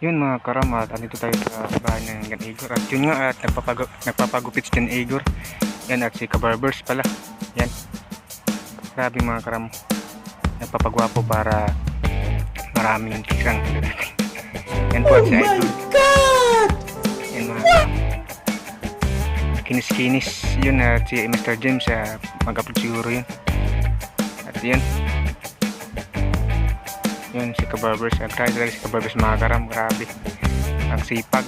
Yun mga karamat, andito tayo sa bahay ng Jan Igor. At yun nga, at nagpapagupit si Jan Igor. Yan, at si Kabarbers pala. Yan, grabe mga karam, nagpapagwapo para maraming kisang. Yan po at si Idol. Yan mga kinis-kinis. Yun, at si Mr. James, mag-upload siguro yun. At yun, yun si Kabarbers. Try talaga si Kabarbers mga karam, grabe ang sipag,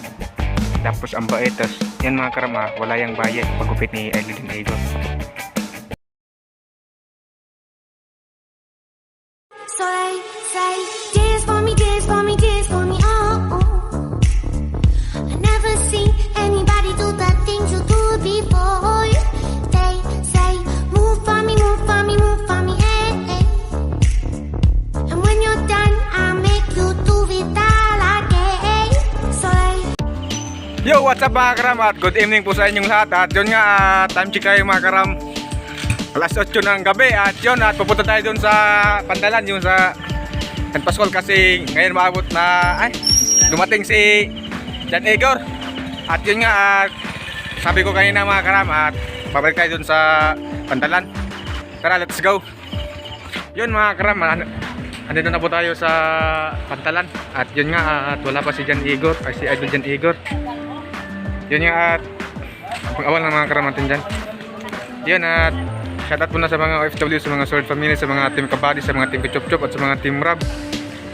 tapos ang bait. Tapos yan mga karam, wala yung bayad pagupit ni Idol Jan Igor. So they say, dance for me, dance for me, dance for me, oh, oh. I never seen anybody do the things you do before. They say, move for me, move for me, move for me, eh, eh. And when you're done, I'll make you do it all again. So they... Yo, what's up mga karam, at good evening po sa inyong lahat. At yun nga, time check kayo mga karam, alas 8 ng gabi. At yun, at pupunta tayo dun sa Pandalan, yung sa San Pascual, kasi ngayon maabot na dumating si Jan Igor. At yun nga, sabi ko kanina mga karam, at babalik tayo dun sa Pandalan. Tara, let's go. Yun mga karam, andito na po tayo sa Pantalan. At yun nga, at wala pa si Jan Igor, ay si Idol Jan Igor. Yun nga, at pag-awal ng mga karam natin dyan. Yun, at shoutout po na sa mga OFW, sa mga Sword Family, sa mga Team Kabady, sa mga Team Kuchop-Chop, at sa mga Team Rab,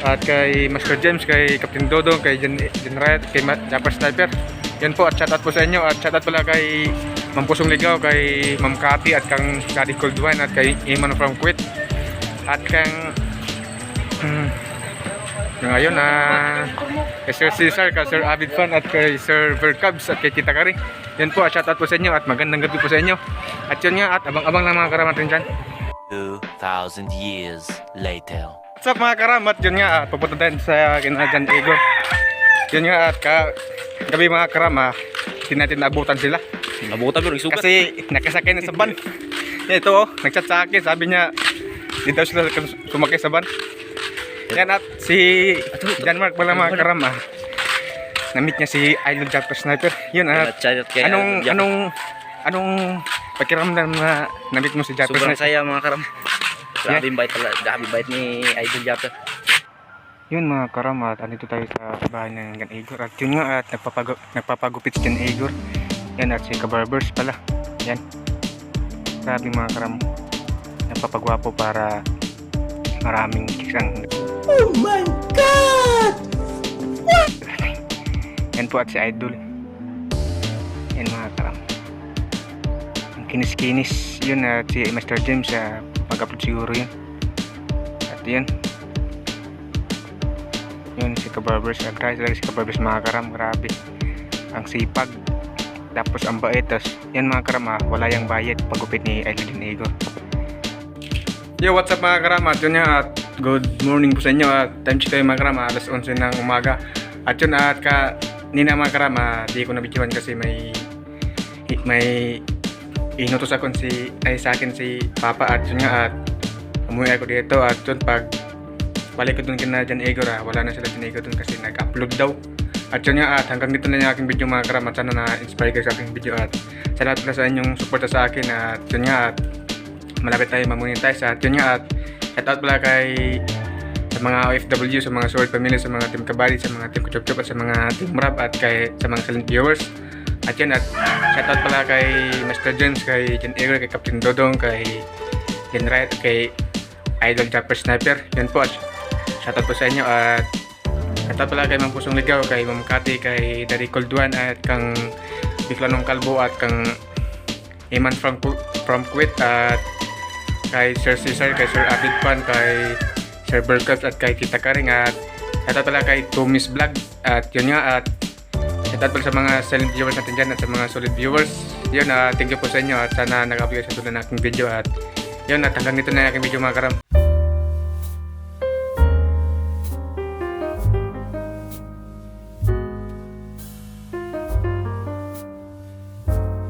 at kay Master James, kay Captain Dodong, kay Jan Riot, kay Japper Sniper. Yan po, at shoutout po sa inyo. At shoutout pala kay Ma'am Pusong Ligaw, kay Ma'am Cathy, at kang Daddy Cold Wine, at kay Iman from Kuwait, at kang ngayon kay Sir Cesar, kay Sir Avid Fan, at kay Sir Vercabs, at kay Kita Kari. Yan po, at shoutout po sa inyo, at magandang gabi po sa inyo. At yun nga, at abang-abang lang mga karamat rin dyan. 2,000 years later. What's up mga karamat, yun nga, at pupunta tayo sa kina Jan Igor. Yun nga, at gabi mga karam, hindi natin naabutan sila. Nabutan ko, nagsugat. Kasi nakasakay na sa van. Ito nagchat sa akin, sabi niya di daw sila sumakay sa van. Yan, at si Jan Mark pala mga karam, na-meet niya si Idol Japper Sniper. Yun, at anong pakiramdam na na-meet mo si Japper Sobrang Sniper? saya mga karam. Grabe yung bite pala, grabe bite ni Idol Japper. Yun mga karam, at andito tayo sa bahay ng Jan Igor. At yun nga, at nagpapagupit si Jan Igor. Yan, at si Kabarbers pala. Yan, grabe mga karam, nagpapagwapo para maraming kisang. Oh my God! Yan po, at si Idol. Yan mga karam, ang kinis-kinis. Yun, at si Mr. James, mag-upload siguro yun. At yun, yun si Kabarbers. Try talaga si Kabarbers mga karam, grabe ang sipag, tapos ang bait. Tapos yan mga karam, wala yung bayad pagupit ni Idol Jan Igor. Yo, what's up mga karam, at yun nga, at good morning po sa inyo. At time check tayo mga karam, alas 11 ng umaga. At yun, at nina mga karam, di ko nabidyohan kasi may inutos ako sa akin si Papa. At yun nga, at umuwi ako dito. At yun, pag balik ko dun kina Jan Igor, wala na sila Jan Igor dun kasi nag-upload daw. At yun nga, at hanggang dito na yung aking video mga karam, at sana na-inspire kayo sa aking video. At salamat pala sa inyong suporta sa akin. At yun nga, at malapit tayo mamonetize. At yun nga, at shoutout pala sa mga OFW, sa mga Sword Family, sa mga Team Kabady, sa mga Team Kuchop-Chop, at sa mga Team Rap, at sa mga silent viewers. At yun, at shoutout pala kay Master James, kay Jan Igor, kay Captain Dodong, kay Jan Riot, kay Idol Japper Sniper. Yun po, at shoutout po sa inyo. At shoutout pala kay Ma'am Pusong Ligaw, kay Ma'am Cathy, kay Daddy Cold Wine, at kang Biklanong Kalbo, at kang Iman from Kuwait, at kay Sir Cesar, kay Sir Avid Fan, kay Sir Vercabs, at kay Kita Karing. At shoutout pala kay Tommy's Vlog. At yun nga, at shoutout pala sa mga silent viewers natin dyan, at sa mga solid viewers. Yun, thank you po sa inyo, at sana nag-upload sa tulad ng aking video. At yun, at hanggang dito na yung aking video mga karam.